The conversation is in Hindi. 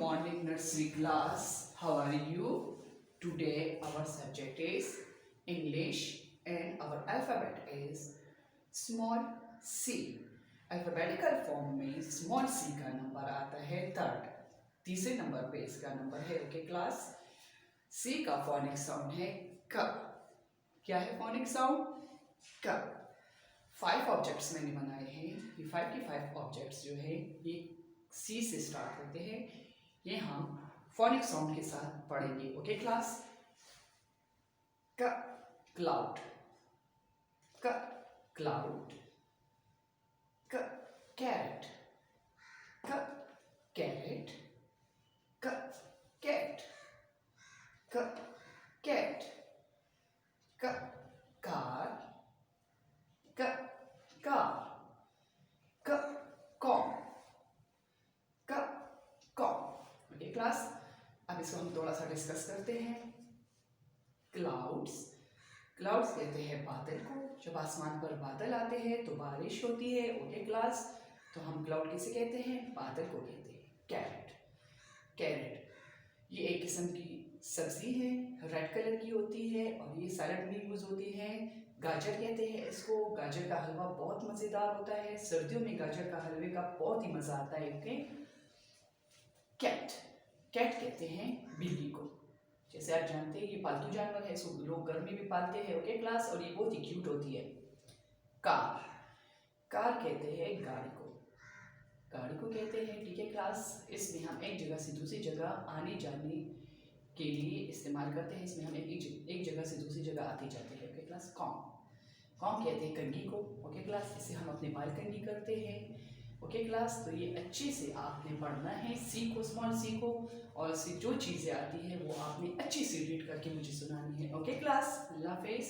morning, nursery class. How are you? Today, our subject is English and our alphabet is small c. Alphabetical form में स्मॉल सी का नंबर आता है थर्ड, तीसरे नंबर पे इसका नंबर है ओके क्लास। सी का फोनिक साउंड है क। क्या है फोनिक साउंड? क। 5 ऑब्जेक्ट्स मैंने बनाए हैं। ये 5 के 5 ऑब्जेक्ट्स जो है ये सी से स्टार्ट होते हैं। ये हम फोनिक साउंड के साथ पढ़ेंगे ओके क्लास। क क्लाउड, क क्लाउड, क कैरेट, क कैरेट, क कैट, क कैट, क कार, क कार, क कॉम, क कॉम। ओके क्लास, अब इसको हम थोड़ा सा डिस्कस करते हैं। क्लाउड्स, क्लाउड्स कहते हैं बादल को। जब आसमान पर बादल आते हैं तो बारिश होती है ओके क्लास। तो हम क्लाउड किसे कहते हैं? बादल को कहते हैं। कैरेट, कैरेट ये एक किस्म की सब्जी है, रेड कलर की होती है और ये सैलड में यूज होती है। गाजर कहते हैं इसको। गाजर का हलवा बहुत मज़ेदार होता है। सर्दियों में गाजर का हलवे का बहुत ही मज़ा आता है ओके। कैट, कैट कहते हैं बिल्ली को। जैसे आप जानते हैं ये पालतू जानवर है, इसको लोग घर में भी पालते हैं ओके क्लास, और ये बहुत ही क्यूट होती है। कार, कार कहते हैं गाड़ी को। गाड़ी को कहते हैं ठीक है क्लास। इसमें हम एक जगह से दूसरी जगह आने जाने के लिए इस्तेमाल करते हैं। इसमें हम एक जगह से दूसरी जगह आते जाते हैं ओके क्लास। कॉम, कॉम कहते हैं कंघी को ओके क्लास। इसे हम अपने बाल कंघी करते हैं ओके क्लास। तो ये अच्छे से आपने पढ़ना है, सीखो स्मॉल सीखो, और जो चीज़ें आती हैं वो आपने अच्छी से रीड करके मुझे सुनानी है ओके क्लास। अल्लाह हाफिज़।